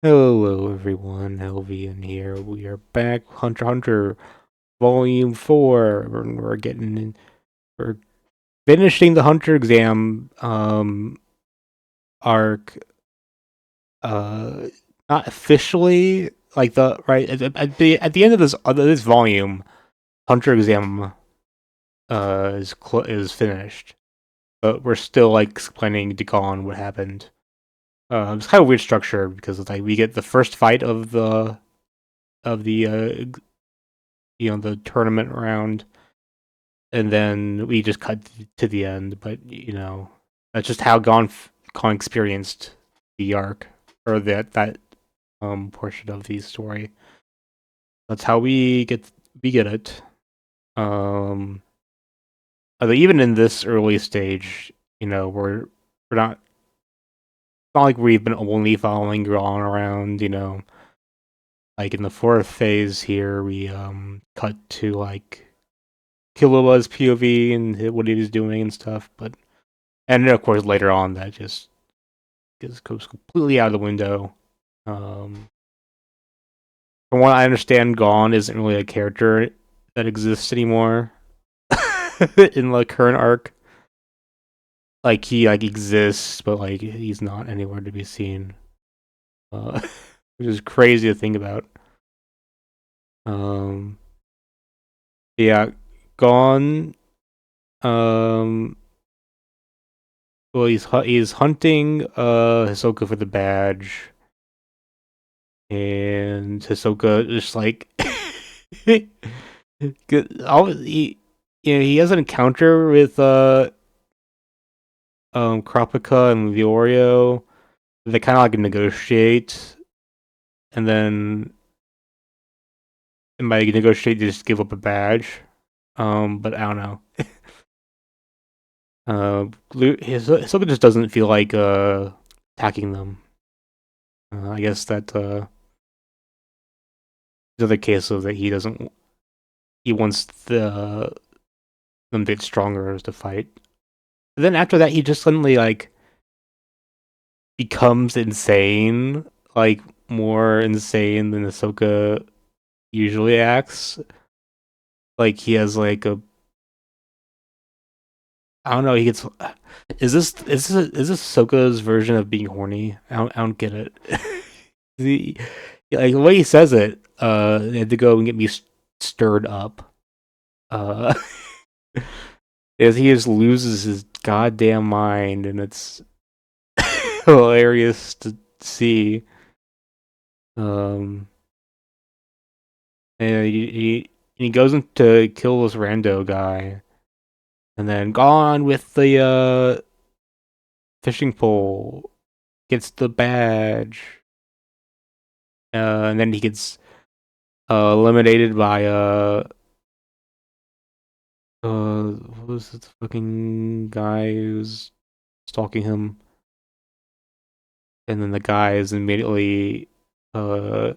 Hello everyone, Helvian here. We are back, Hunter x Hunter Volume 4. We're finishing the Hunter exam arc. Uh Not officially, like the right at the end of this volume, Hunter exam is finished. But we're still like explaining to Gon what happened. It's kind of weird structure because it's like we get the first fight of the the tournament round, and then we just cut to the end. But that's just how Gon experienced the arc, or that portion of the story. That's how we get it. Um, Even in this early stage, we're not like we've been only following Gon around. Like in the fourth phase here, we cut to like Killua's POV and what he was doing and stuff. And of course later on that just goes completely out of the window. Um, from what I understand, Gon isn't really a character that exists anymore in the current arc. Like he like exists, but like he's not anywhere to be seen, uh, which is crazy to think about. Um, yeah, Gon. Um, well, he's hunting Hisoka for the badge, and Hisoka just like he has an encounter with Kurapika and Leorio. They kind of like negotiate, and then by negotiate they just give up a badge. But I don't know. Hisoka just doesn't feel like attacking them. I guess that is other case of that he doesn't. He wants them to get stronger to fight. But then after that, he just suddenly like becomes insane, like more insane than Ahsoka usually acts. Like he has like a, I don't know. He gets. Is this Ahsoka's version of being horny? I don't get it. the Like the way he says it, they had to go and get me stirred up. Uh, as he just loses his goddamn mind, and it's hilarious to see. Um, and he goes in to kill this rando guy, and then gone with the fishing pole, gets the badge, and then he gets eliminated by what was the fucking guy who's stalking him, and then the guy is immediately uh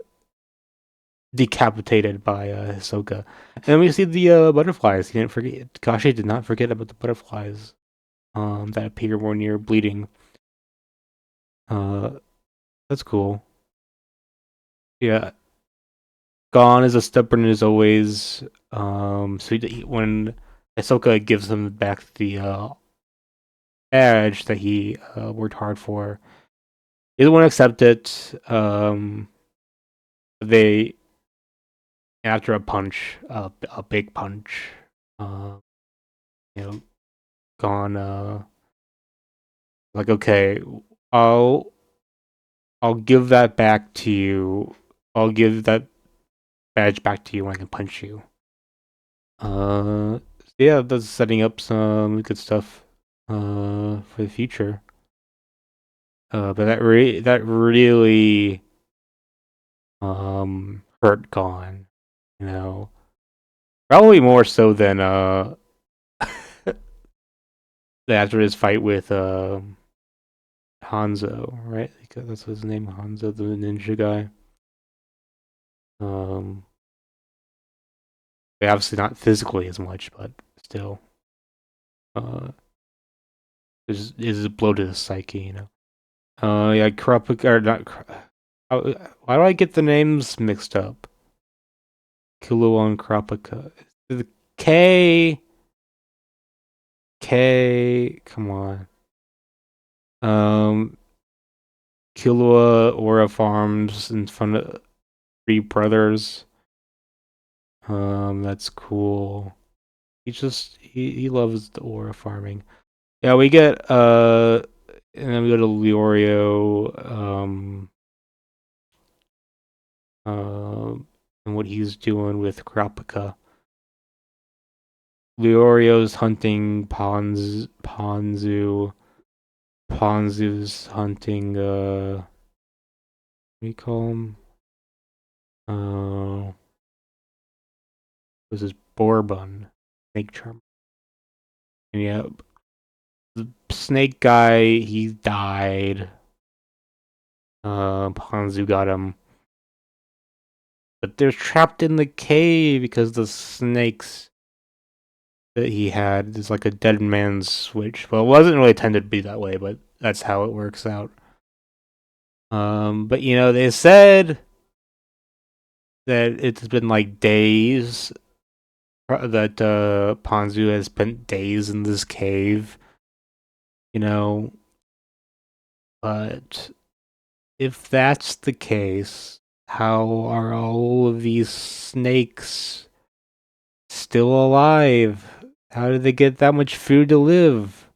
decapitated by Hisoka. And then we see the butterflies. He didn't forget. Kashi did not forget about the butterflies that appear when you're bleeding. Uh, that's cool. Yeah, Gon is as stubborn as always. When Ahsoka gives him back the badge that he worked hard for, he doesn't want to accept it. They After a punch, a big punch, uh, you know, Gon like, okay, I'll I'll give that back to you. I'll give that badge back to you when I can punch you. Uh, yeah, that's setting up some good stuff for the future. But that really hurt Gon. You know, probably more so than after his fight with Hanzo, right? That's his name, Hanzo, the ninja guy. Um, Obviously not physically as much, but still, uh, is a blow to the psyche, Yeah, Kurapika or not. Why do I get the names mixed up? Killua and Kurapika. The K. K. Come on. Killua Aura Farms in front of Three Brothers. That's cool. He loves the aura farming. Yeah, we get and then we go to Leorio, and what he's doing with Kurapika. Leorio's hunting Ponzu. Ponzu's hunting what do you call him? This is Bourbon, Snake Charmer. And yeah, the snake guy, he died. Ponzu got him. But they're trapped in the cave because the snakes that he had is like a dead man's switch. Well, it wasn't really intended to be that way, but that's how it works out. But they said that it's been like days that Ponzu has spent days in this cave. But if that's the case, how are all of these snakes still alive? How did they get that much food to live?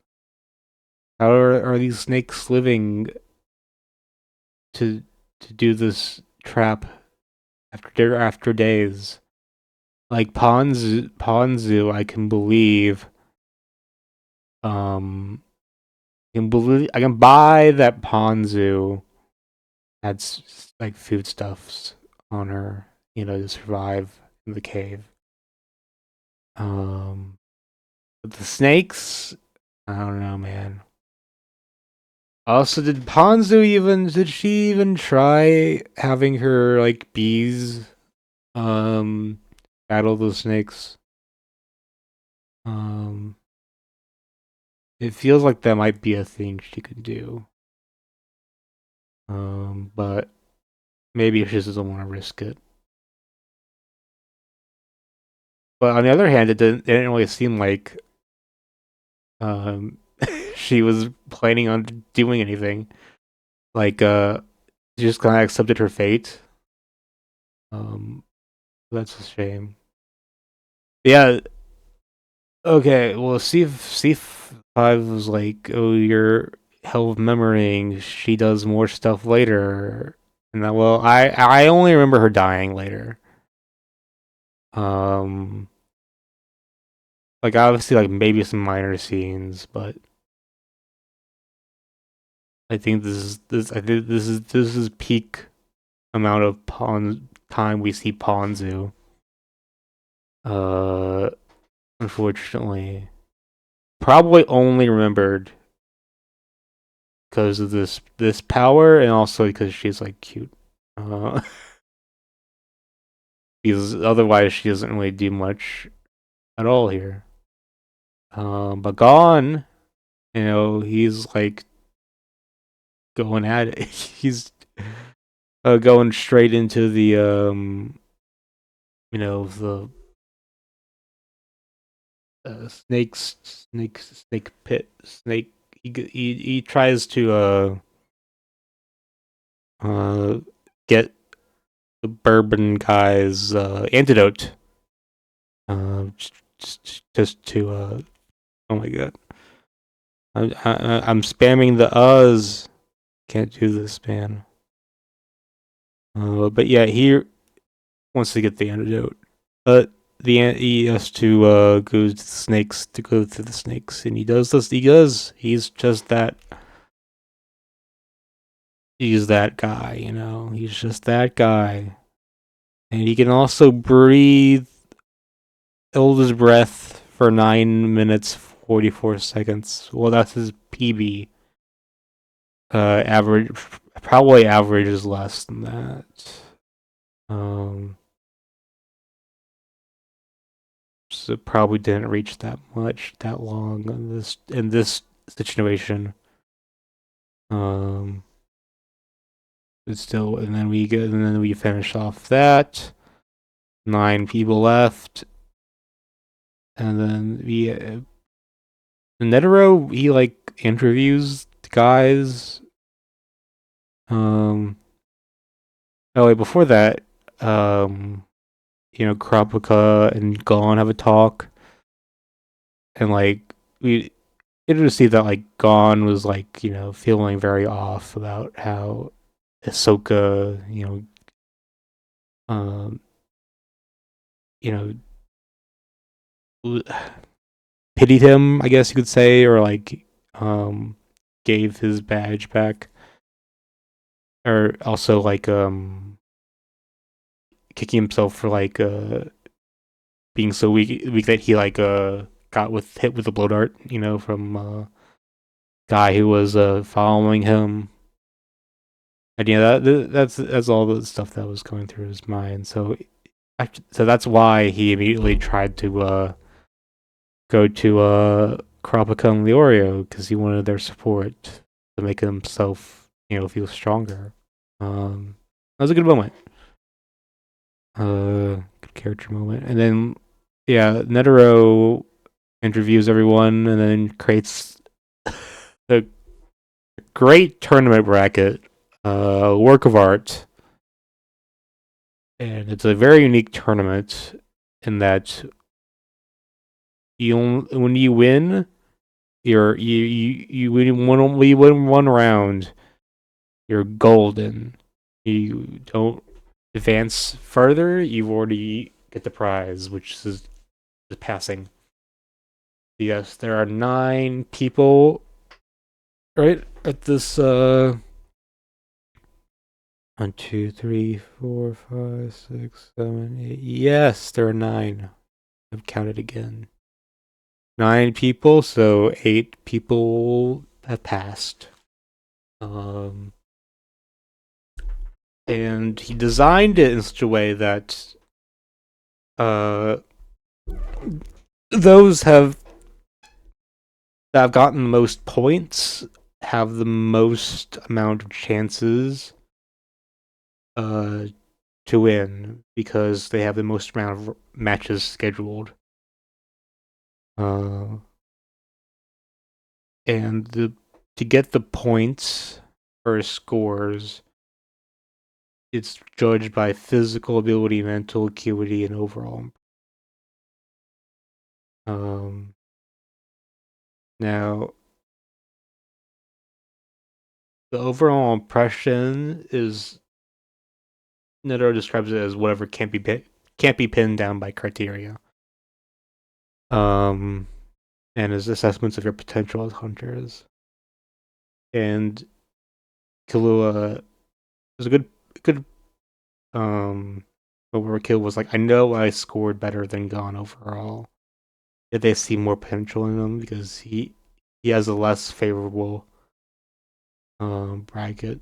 How are these snakes living to do this trap after days? Like Ponzu, I can believe. I can buy that Ponzu had like foodstuffs on her, to survive in the cave. But the snakes, I don't know, man. Also, did she even try having her like bees battle the snakes? Um it feels like that might be a thing she could do. But maybe she doesn't want to risk it. But on the other hand, it didn't really seem like um she was planning on doing anything. Like she just kinda accepted her fate. Um that's a shame. Yeah, okay, well, C5 was like, oh, you're hell of memorying. She does more stuff later, and that, well, I only remember her dying later. Um, like obviously, like maybe some minor scenes, but I think this is peak amount of pawn time we see Ponzu. Uh, Unfortunately, probably only remembered because of this power, and also because she's like cute. Uh, because otherwise she doesn't really do much at all here. But Gon, he's like going at it. He's going straight into the the snake pit. Snake. He tries to get the bourbon guy's antidote. Just to oh my god. I'm spamming the uhs. Can't do this, man. But yeah, he wants to get the antidote. But he has to go to the snakes to go through the snakes, and he does this. He does. He's just that. He's that guy, He's just that guy, and he can also breathe, hold his breath for 9 minutes 44 seconds. Well, that's his PB. Average, probably average is less than that. So it probably didn't reach that long in this situation. Um, But still, and then we finish off that. 9 people left, and then Netero, he like interviews the guys. Um, oh wait, before that, um, Kurapika and Gon have a talk, and like we get to see that like Gon was like feeling very off about how Ahsoka um you know pitied him, I guess you could say, or like um gave his badge back, or also like kicking himself for like being so weak that he like got hit with a blow dart, from guy who was following him. And yeah, that's all the stuff that was going through his mind. So that's why he immediately tried to go to Kurapika and Leorio, because he wanted their support to make himself feel stronger. That was a good moment. Good character moment. And then yeah, Netero interviews everyone and then creates a great tournament bracket, work of art, and it's a very unique tournament in that when you win, you win one round, you're golden. You don't advance further, you've already get the prize, which is the passing. Yes, there are 9 people right at this 1, 2, 3, 4, 5, 6, 7, 8. Yes, there are 9. I've counted again. 9 people, so 8 people have passed. Um, and he designed it in such a way that uh, those that have gotten the most points have the most amount of chances uh, to win because they have the most amount of matches scheduled. Uh, and to get the points or scores, it's judged by physical ability, mental acuity, and overall. Um, Now, the overall impression is Netero describes it as whatever can't be pinned down by criteria. Um, and his assessments of your potential as hunters. And Killua was a good overkill was like, I know I scored better than Gon overall. Yet they see more potential in him because he has a less favorable bracket.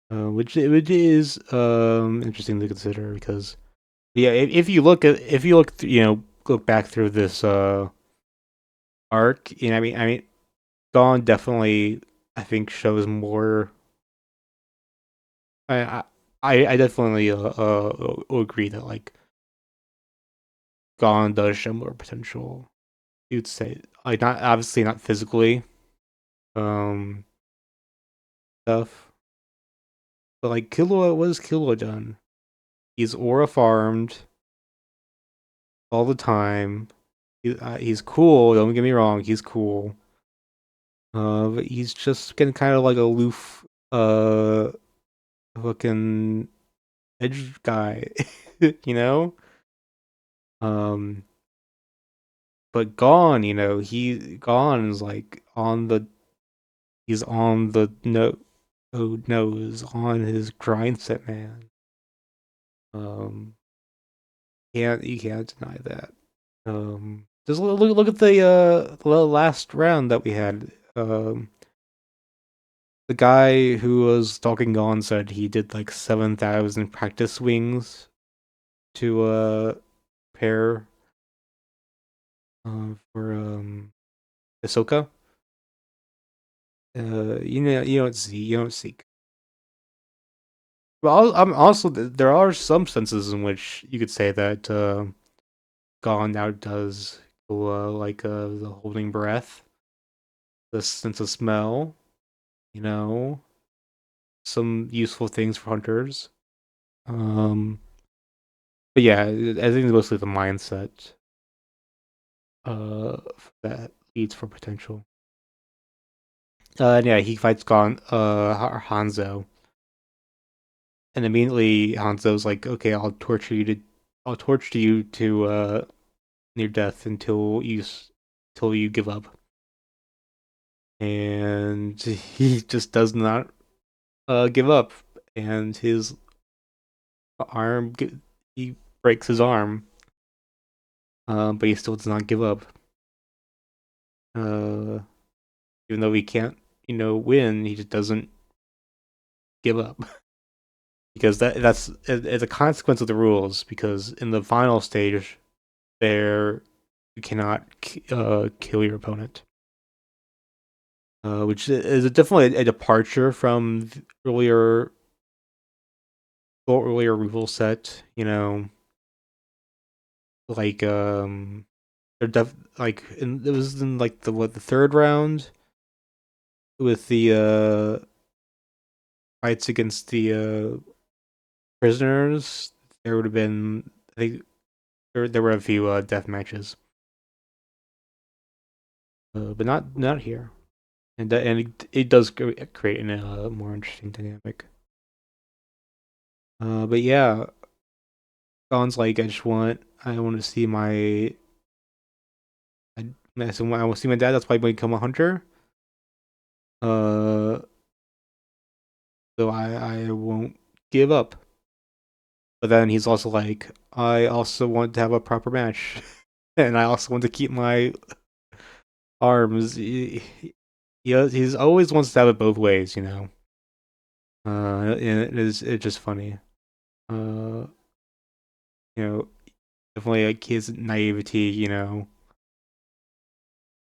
Which is interesting to consider because yeah, if you look look back through this arc, I mean Gon definitely I think shows more. I I definitely will agree that like Gon does show more potential. You'd say like not obviously not physically um stuff, but like Killua, what has Killua done? He's aura farmed all the time. He's cool. Don't get me wrong. He's cool. But he's just getting kind of like aloof, fucking edge guy, you know. Um, but Gon, he Gon is like he's on the nose on his grind set, man. Um, you can't deny that. Just look at the last round that we had. The guy who was talking on said he did like 7,000 practice swings to pair for Ahsoka. You don't see. Well, I'm also there are some senses in which you could say that Gone outdoes like the holding breath, the sense of smell, you know, some useful things for hunters. Um, but yeah, I think it's mostly the mindset that leads for potential. And yeah, he fights Hanzo, and immediately Hanzo's like, "Okay, I'll torture you to near death until you give up." And he just does not give up, and his arm he breaks his arm, but he still does not give up. Uh, Even though he can't, win, he just doesn't give up because that's as a consequence of the rules. Because in the final stage, there you cannot kill your opponent, which is definitely a departure from the earlier rule set. Like they're it was in like the third round with the fights against the prisoners. There would have been, I think, there were a few death matches, but not here. And it does create a more interesting dynamic. But yeah, Gon's like, I want to see I want to see my dad. That's why I become a hunter. Uh, so I won't give up. But then he's also like, I also want to have a proper match, and I also want to keep my arms. He's always wants to have it both ways, and it's just funny. Uh, definitely like his naivety.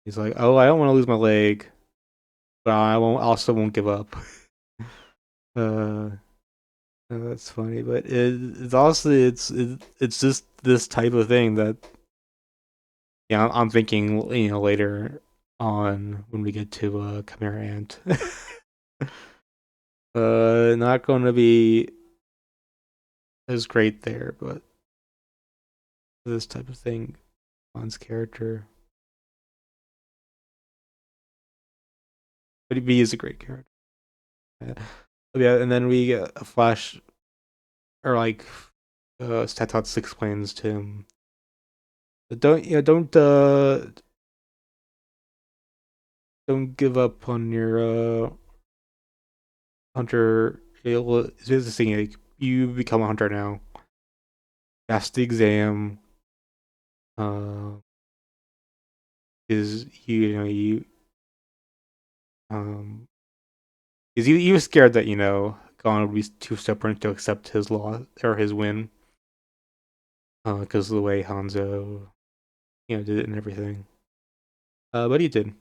He's like, oh, I don't want to lose my leg, but I won't give up. uh, that's funny, but it's also it's just this type of thing that yeah, I'm thinking later on when we get to Chimera Ant. Not going to be as great there, but this type of thing, Bond's character, but he is a great character. Yeah, yeah, and then we get a flash, or like, Statot explains to him, don't give up on your hunter. Here's the thing, like, you become a hunter now. Pass the exam. Uh, is you um is he was scared that Gon would be too stubborn to accept his loss or his win, because of the way Hanzo did it and everything. But he did.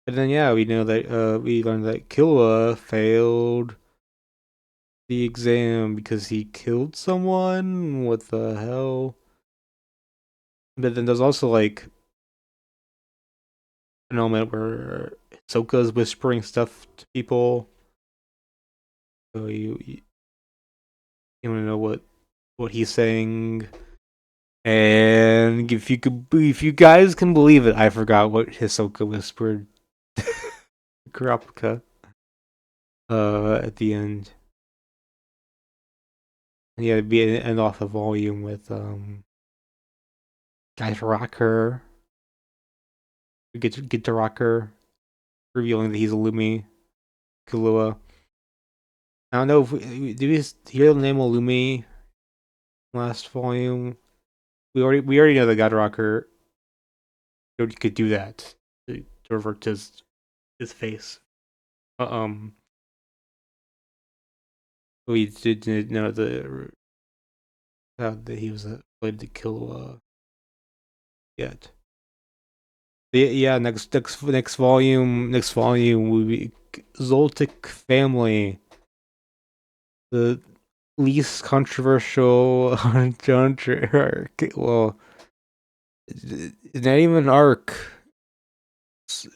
And then yeah, we know that we learned that Killua failed the exam because he killed someone. What the hell? But then there's also like an element where Hisoka's whispering stuff to people. So you want to know what he's saying. And if you guys can believe it, I forgot what Hisoka whispered Kurapika at the end. And yeah, it'd be an end off the volume with Guys Rocker. We get to Rocker revealing that he's a Lumi Killua. I don't know if did we hear the name of Lumi last volume. We already know that God Rocker could do that to revert to his face. Uh, um, we didn't know that he was related to Killua yet. Yeah, next volume will be Zoltic family, the least controversial Hunter arc. Well, it's not even an arc.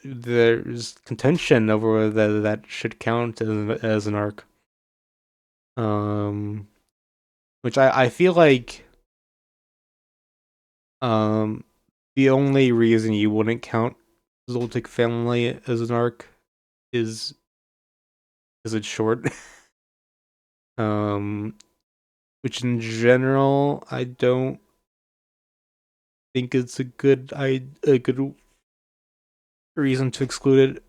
There's contention over whether that should count as an arc. Um, which I feel like the only reason you wouldn't count Zoltic family as an arc is because it's short. um, which in general I don't think it's a good reason to exclude it,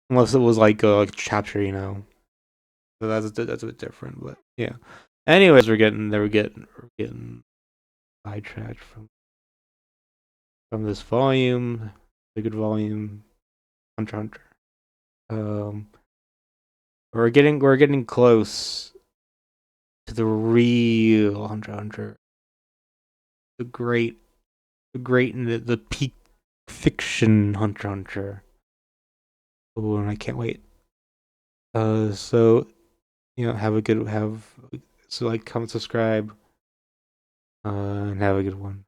unless it was like a chapter, you know. So that's a bit different, but yeah. Anyways, we're getting sidetracked from this volume, the good volume, Hunter x Hunter. Um, we're getting close to the real Hunter x Hunter, the great, the peak fiction Hunter x Hunter. Oh, and I can't wait. So have a good have so like, comment, subscribe, and have a good one.